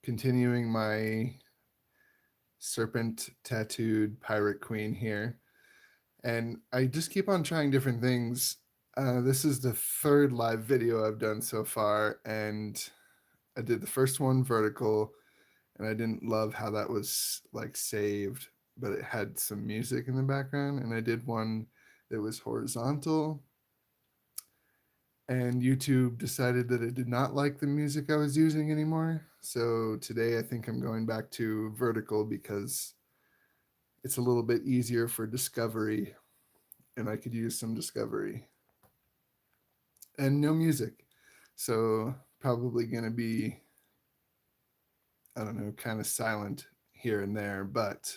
continuing my serpent tattooed pirate queen here. And I just keep on trying different things. This is the third live video I've done so far, and I did the first one vertical, and I didn't love how that was like saved, but it had some music in the background. And I did one that was horizontal, and YouTube decided that it did not like the music I was using anymore. So today I think I'm going back to vertical because it's a little bit easier for discovery, and I could use some discovery. And no music. So probably going to be, I don't know, kind of silent here and there, but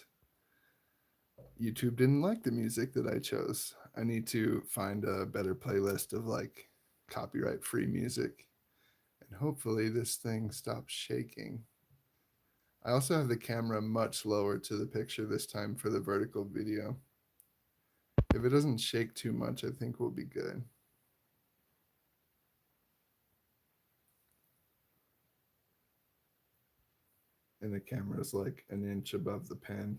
YouTube didn't like the music that I chose. I need to find a better playlist of like copyright free music. And hopefully this thing stops shaking. I also have the camera much lower to the picture this time for the vertical video. If it doesn't shake too much, I think we'll be good. And the camera's like an inch above the pen.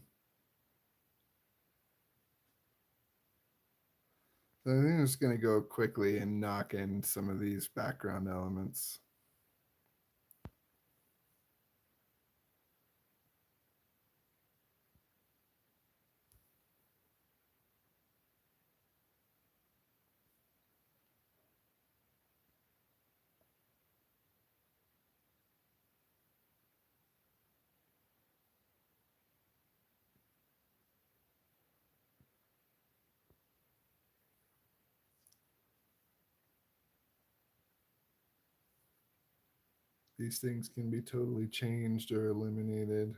So I think I'm just going to go quickly and knock in some of these background elements. These things can be totally changed or eliminated.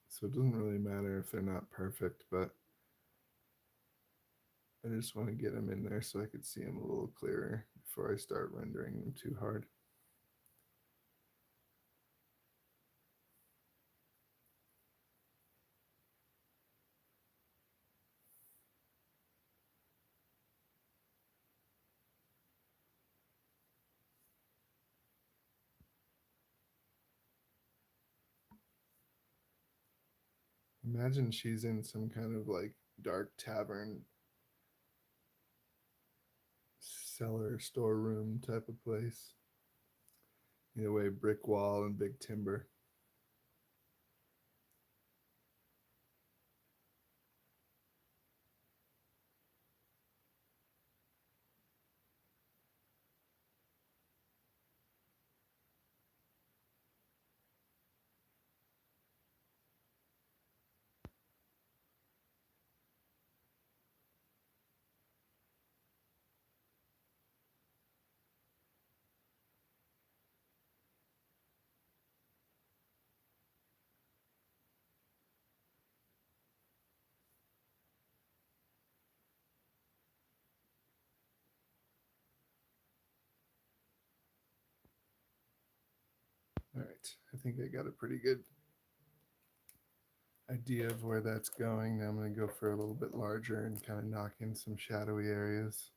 So it doesn't really matter if they're not perfect, but I just want to get them in there so I could see them a little clearer before I start rendering them too hard. Imagine she's in some kind of like dark tavern, cellar, storeroom type of place. In a way, brick wall and big timber. All right, I think I got a pretty good idea of where that's going. Now I'm going to go for a little bit larger and kind of knock in some shadowy areas.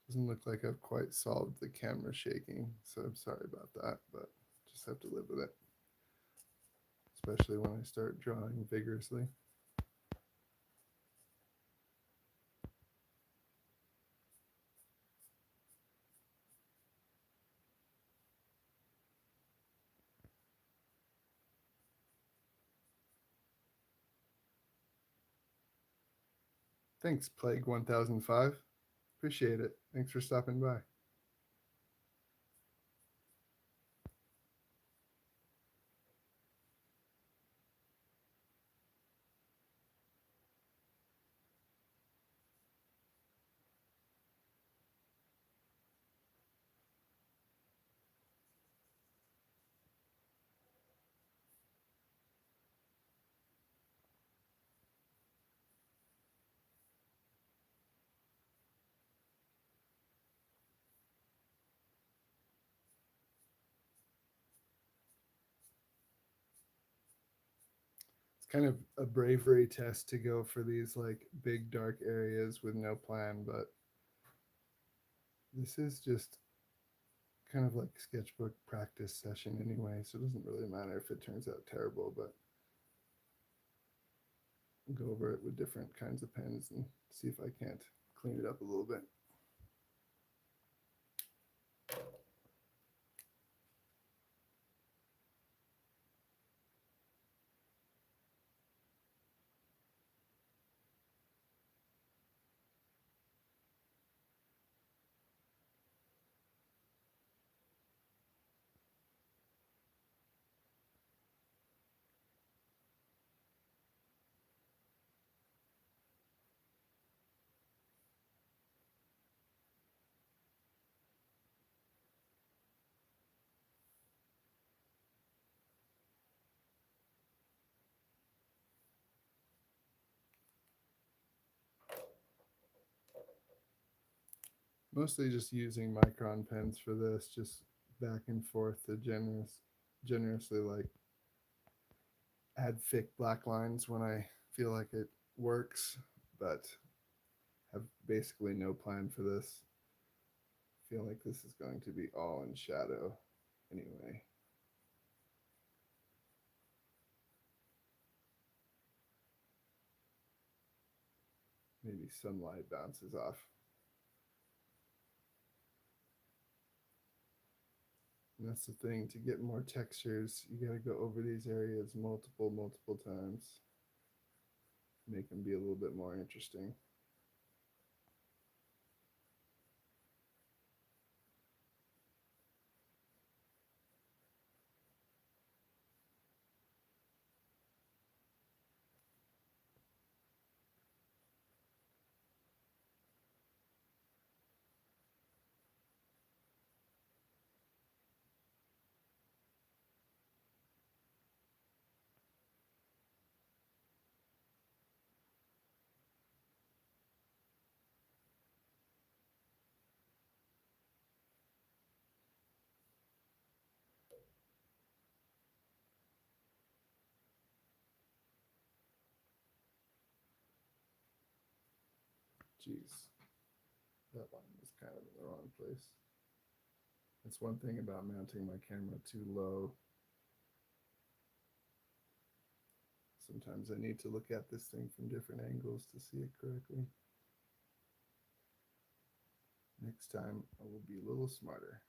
Doesn't look like I've quite solved the camera shaking, so I'm sorry about that, but just have to live with it, especially when I start drawing vigorously. Thanks, Plague 1005. Appreciate it. Thanks for stopping by. kind of a bravery test to go for these like big dark areas with no plan, but this is just kind of like sketchbook practice session anyway, so it doesn't really matter if it turns out terrible, but I'll go over it with different kinds of pens and see if I can't clean it up a little bit. Mostly just using micron pens for this, just back and forth to generously like add thick black lines when I feel like it works, but have basically no plan for this. Feel like this is going to be all in shadow anyway. Maybe some light bounces off. And that's the thing, to get more textures, you got to go over these areas multiple times. Make them be a little bit more interesting. Jeez, that line was kind of in the wrong place. That's one thing about mounting my camera too low. Sometimes I need to look at this thing from different angles to see it correctly. Next time, I will be a little smarter.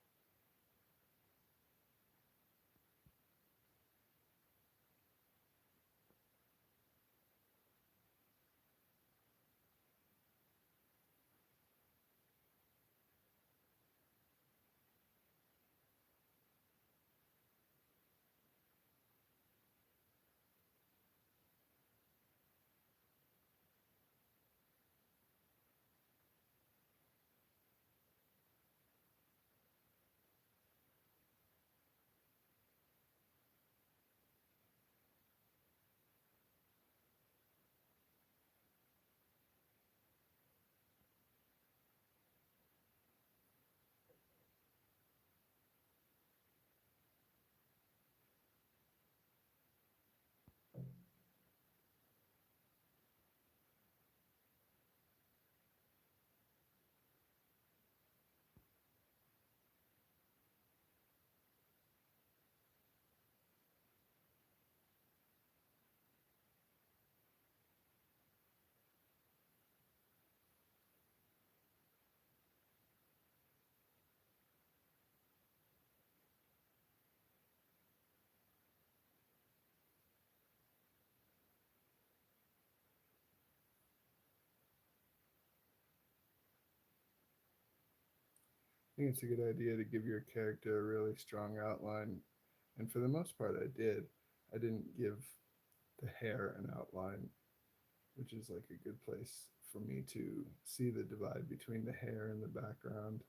I think it's a good idea to give your character a really strong outline. And for the most part, I did. I didn't give the hair an outline, which is like a good place for me to see the divide between the hair and the background.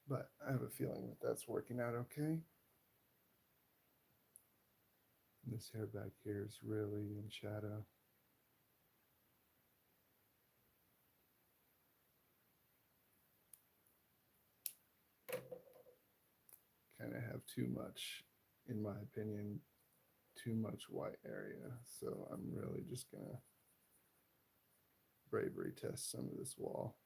But I have a feeling that that's working out okay. this hair back here is really in shadow. Kind of have too much, in my opinion, too much white area. So I'm really just gonna bravery test some of this wall.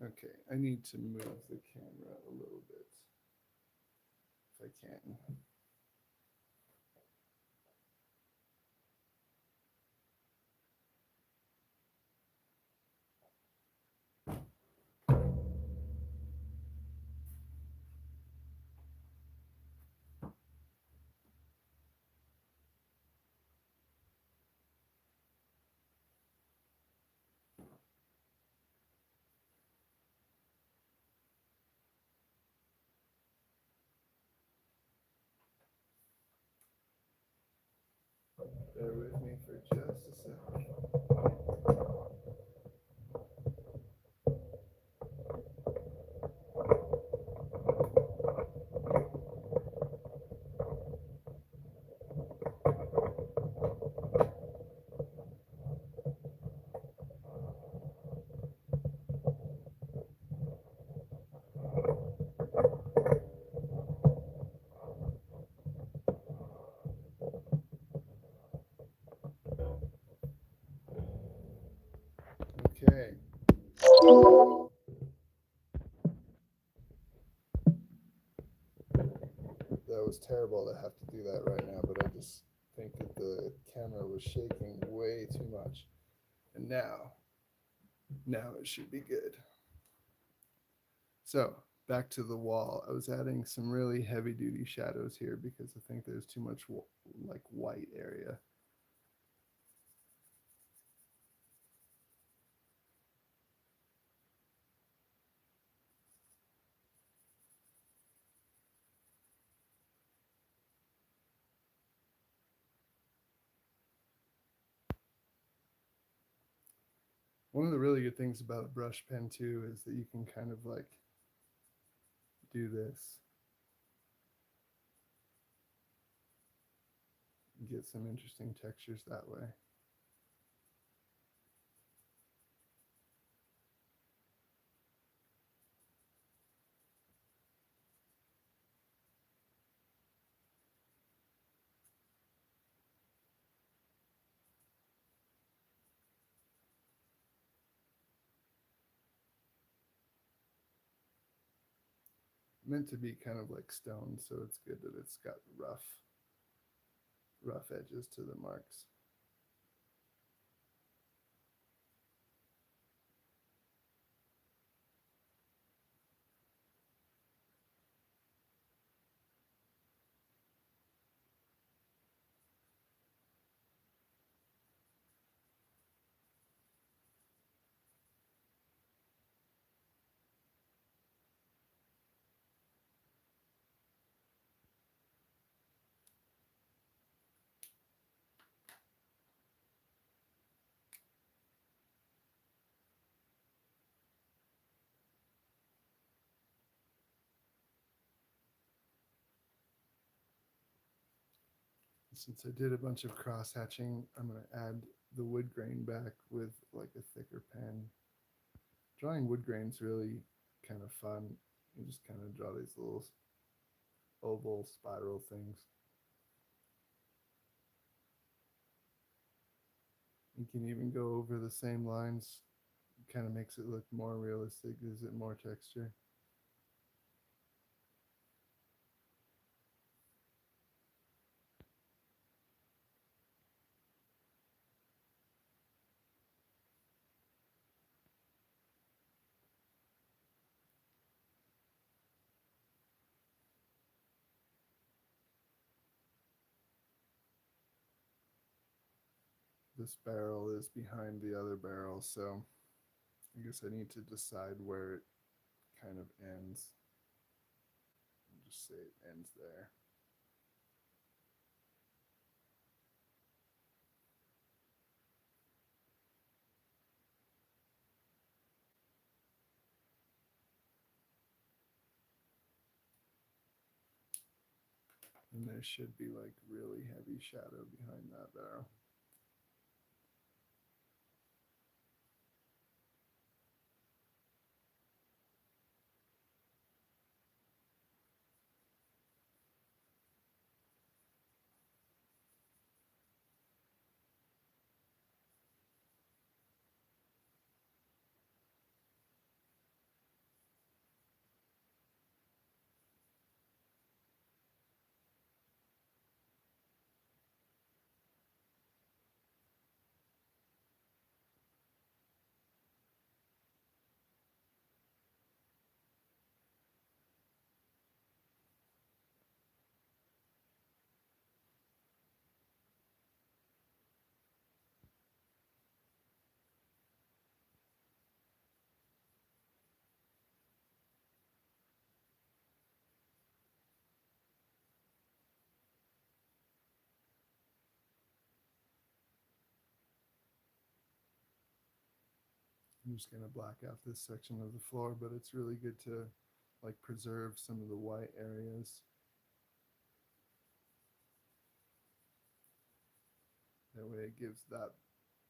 Okay, I need to move the camera a little bit if I can. Bear with me for just a second. Okay. That was terrible to have to do that right now, but I just think that the camera was shaking way too much. And now it should be good. So back to the wall. I was adding some really heavy duty shadows here because I think there's too much like white area. One of the really good things about a brush pen too is that you can kind of like do this, get some interesting textures that way. Meant to be kind of like stone, so it's good that it's got rough edges to the marks. Since I did a bunch of cross hatching, I'm going to add the wood grain back with like a thicker pen. Drawing wood grain's really kind of fun. You just kind of draw these little oval spiral things. You can even go over the same lines. It kind of makes it look more realistic, gives it more texture. This barrel is behind the other barrel, so I guess I need to decide where it kind of ends. just say it ends there. And there should be like really heavy shadow behind that barrel. I'm just gonna black out this section of the floor, but it's really good to like preserve some of the white areas. That way it gives that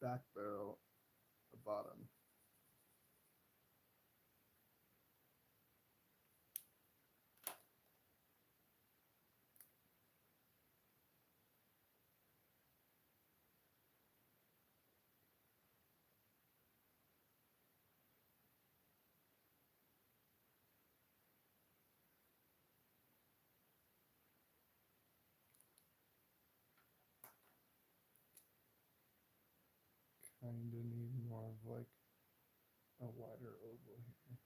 back barrel a bottom. Kind of need more of like a wider oval here.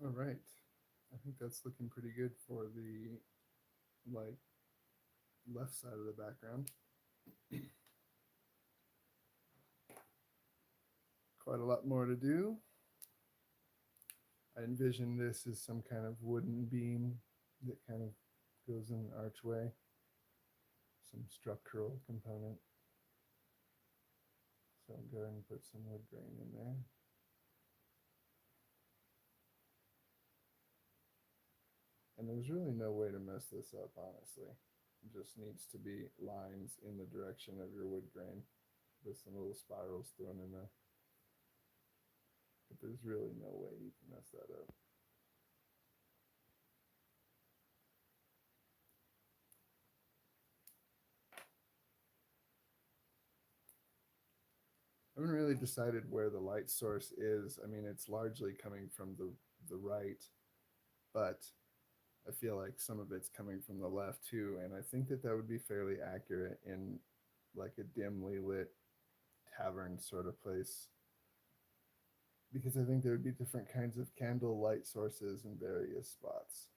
All right. I think that's looking pretty good for the like left side of the background. Quite a lot more to do. I envision this as some kind of wooden beam that kind of goes in an archway, some structural component. So I'll go ahead and put some wood grain in there. And there's really no way to mess this up, honestly. It just needs to be lines in the direction of your wood grain with some little spirals thrown in there. But there's really no way you can mess that up. I haven't really decided where the light source is. I mean, it's largely coming from the right, but I feel like some of it's coming from the left too. And I think that that would be fairly accurate in like a dimly lit tavern sort of place. Because I think there would be different kinds of candle light sources in various spots.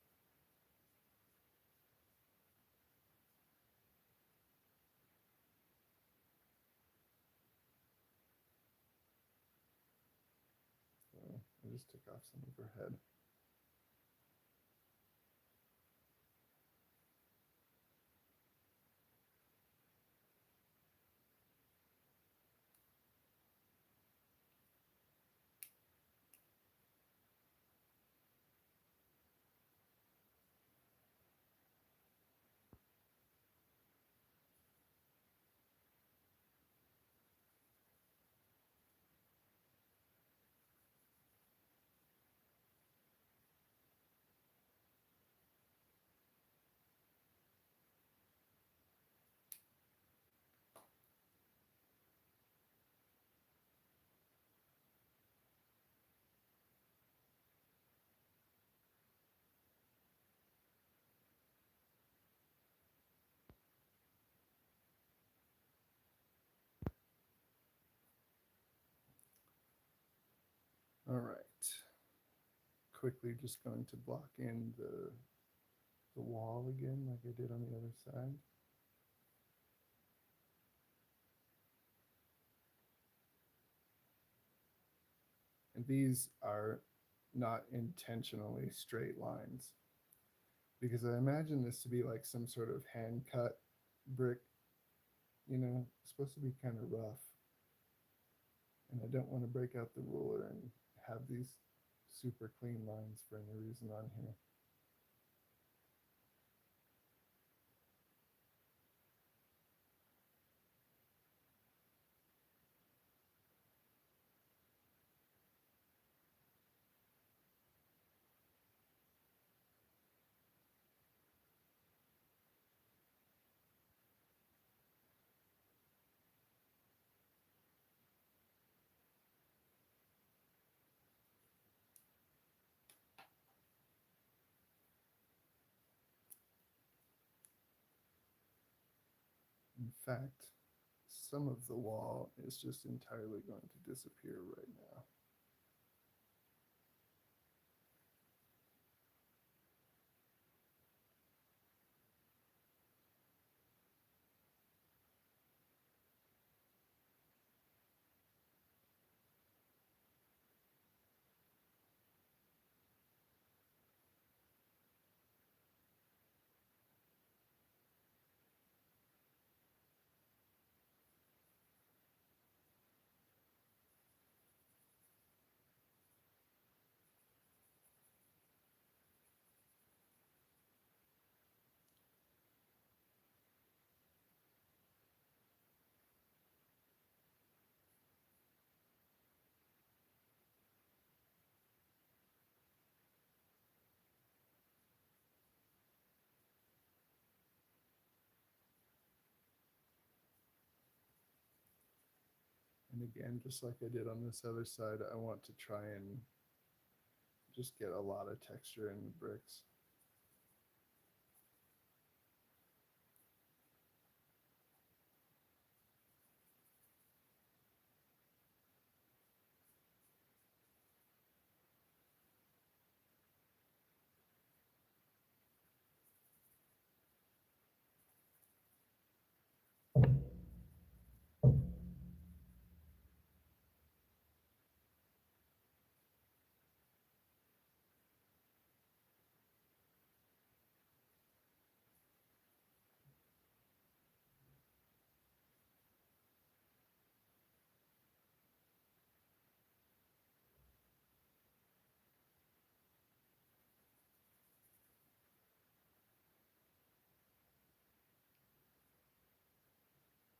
I just took off some of her head. All right. Quickly just going to block in the wall again like I did on the other side. And these are not intentionally straight lines because I imagine this to be like some sort of hand cut brick, it's supposed to be kind of rough. And I don't want to break out the ruler and have these super clean lines for any reason on here. In fact, some of the wall is just entirely going to disappear right now. And again, just like I did on this other side, I want to try and just get a lot of texture in the bricks.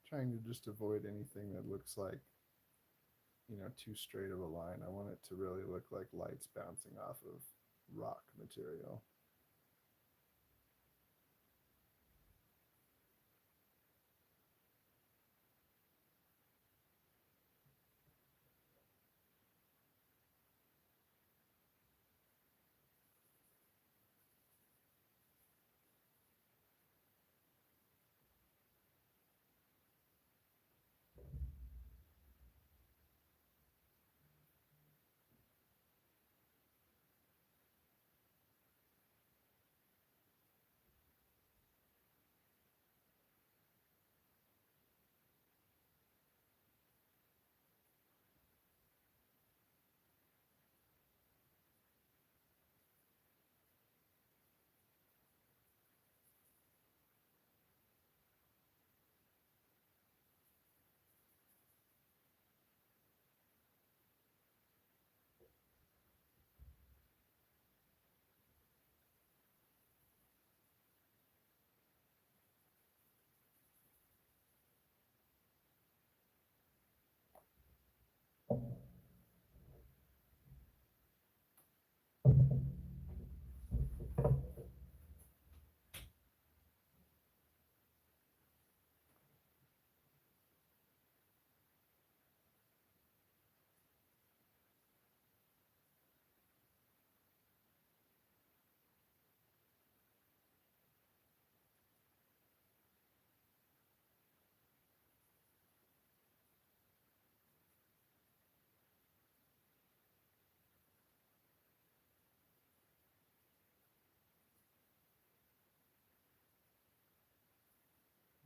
Trying to just avoid anything that looks like, too straight of a line. I want it to really look like lights bouncing off of rock material.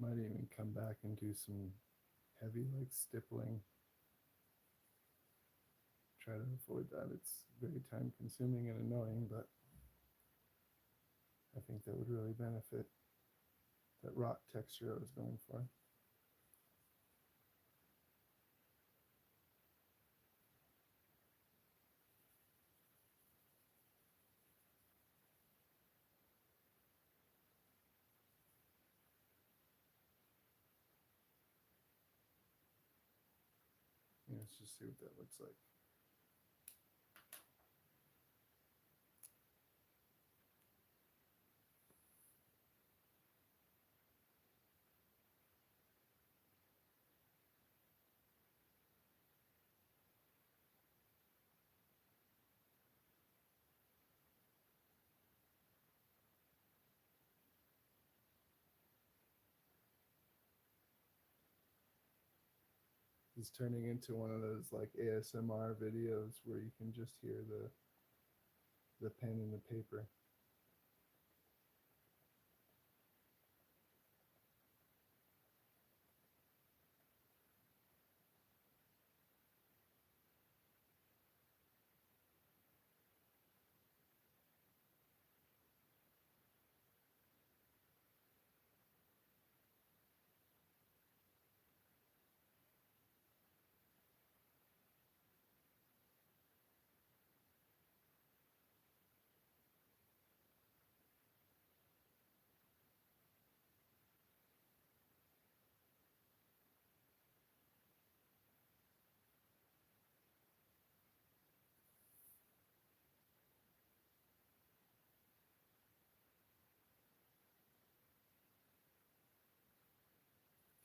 Might even come back and do some heavy like stippling. Try to avoid that. It's very time consuming and annoying, but I think that would really benefit that rock texture I was going for. Yeah, let's just see what that looks like. It's turning into one of those like ASMR videos where you can just hear the pen and the paper.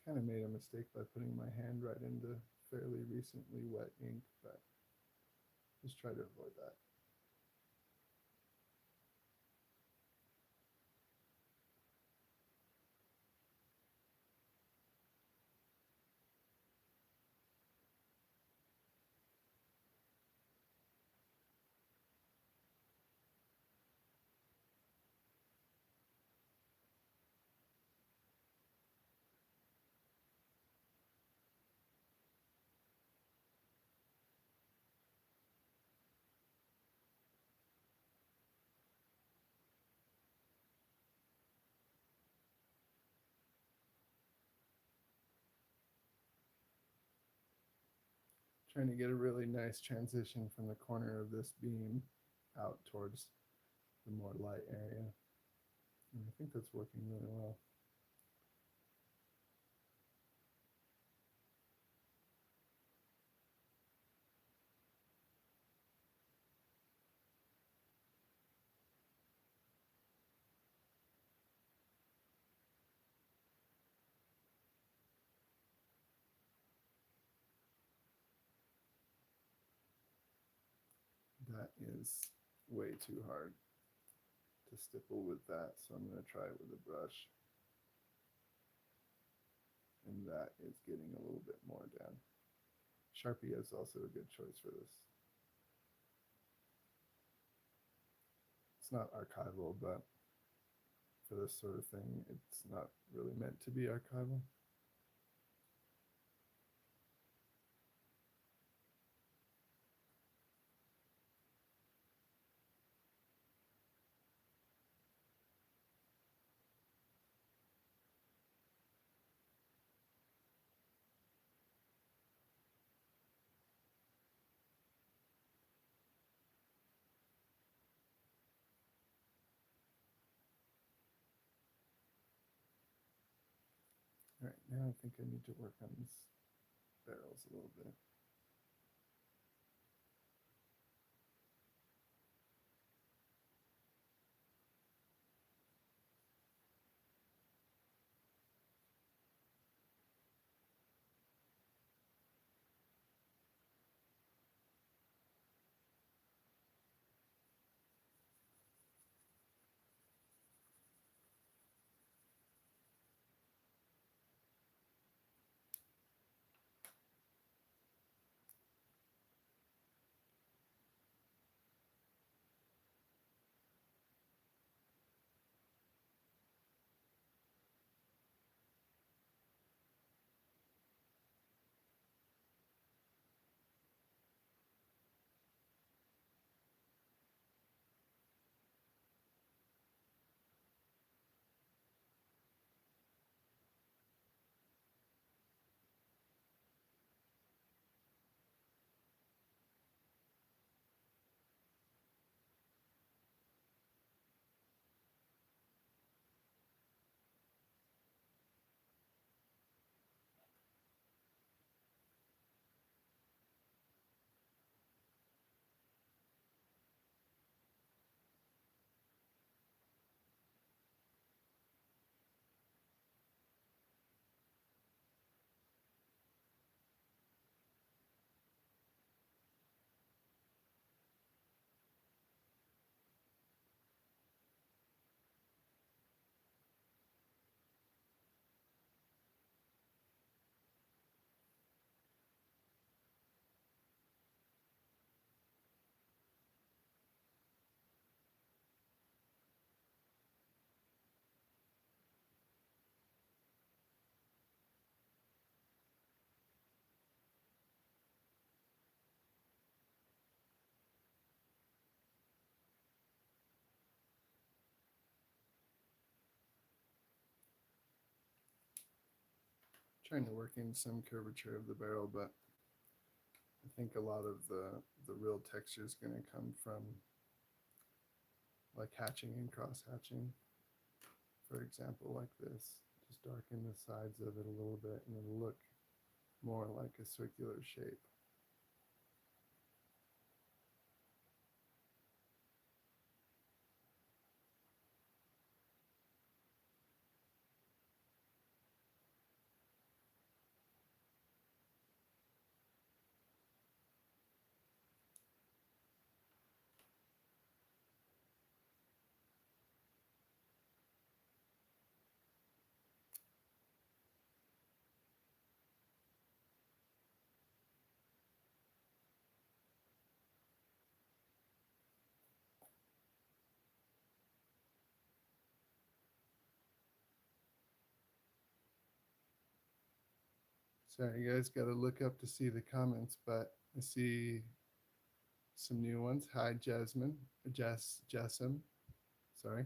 Kind of made a mistake by putting my hand right into fairly recently wet ink, but just try to avoid that. Trying to get a really nice transition from the corner of this beam out towards the more light area. And I think that's working really well. That is way too hard to stipple with that, so I'm going to try it with a brush. And that is getting a little bit more down. Sharpie is also a good choice for this. It's not archival, but for this sort of thing, it's not really meant to be archival. All right, now I think I need to work on these barrels a little bit. trying to work in some curvature of the barrel, but I think a lot of the real texture is going to come from like hatching and cross hatching. For example, like this, just darken the sides of it a little bit and it'll look more like a circular shape. Sorry, you guys got to look up to see the comments, but I see some new ones. Hi, Jasmine, Jassim. Sorry.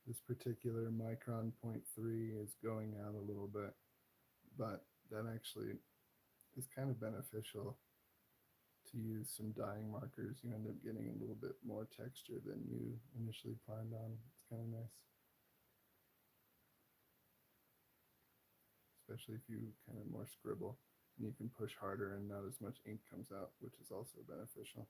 This particular micron 0.3 is going out a little bit, but that actually is kind of beneficial to use some dyeing markers. You end up getting a little bit more texture than you initially planned on. It's kind of nice, especially if you kind of more scribble and you can push harder and not as much ink comes out, which is also beneficial.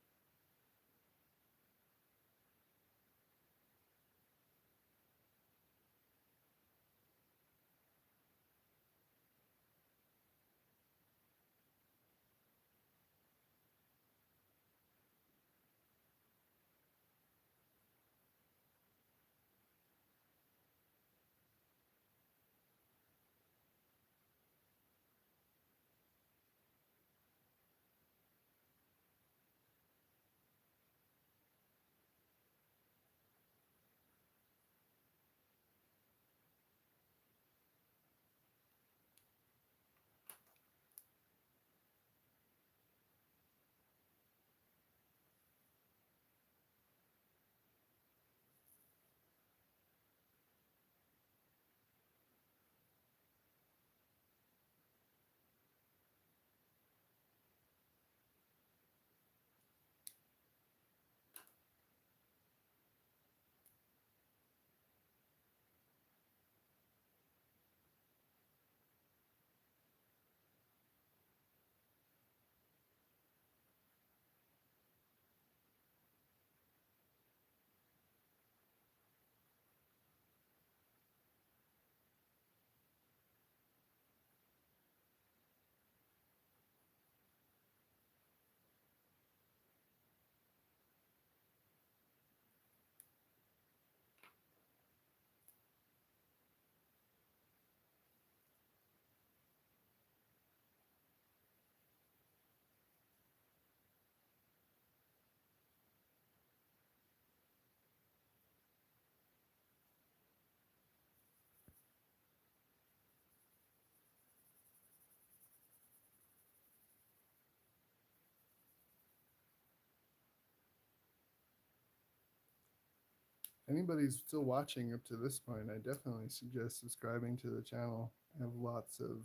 If anybody's still watching up to this point, I definitely suggest subscribing to the channel. I have lots of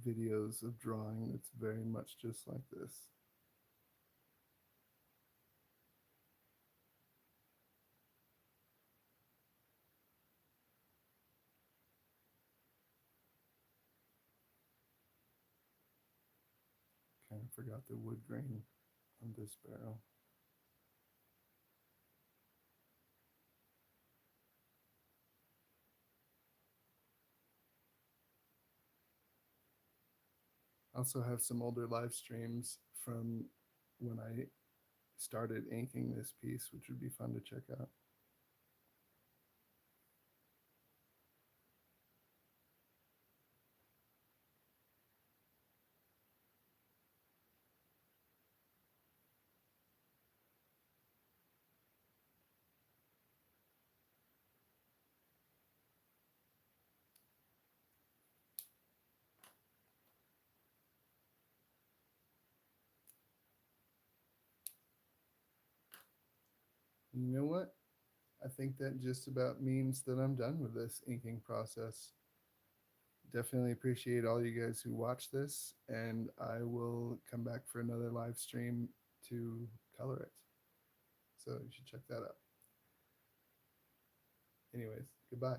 videos of drawing that's very much just like this. Kind of forgot the wood grain on this barrel. I also have some older live streams from when I started inking this piece, which would be fun to check out. And you know what? I think that just about means that I'm done with this inking process. Definitely appreciate all you guys who watch this, and I will come back for another live stream to color it. So you should check that out. Anyways, goodbye.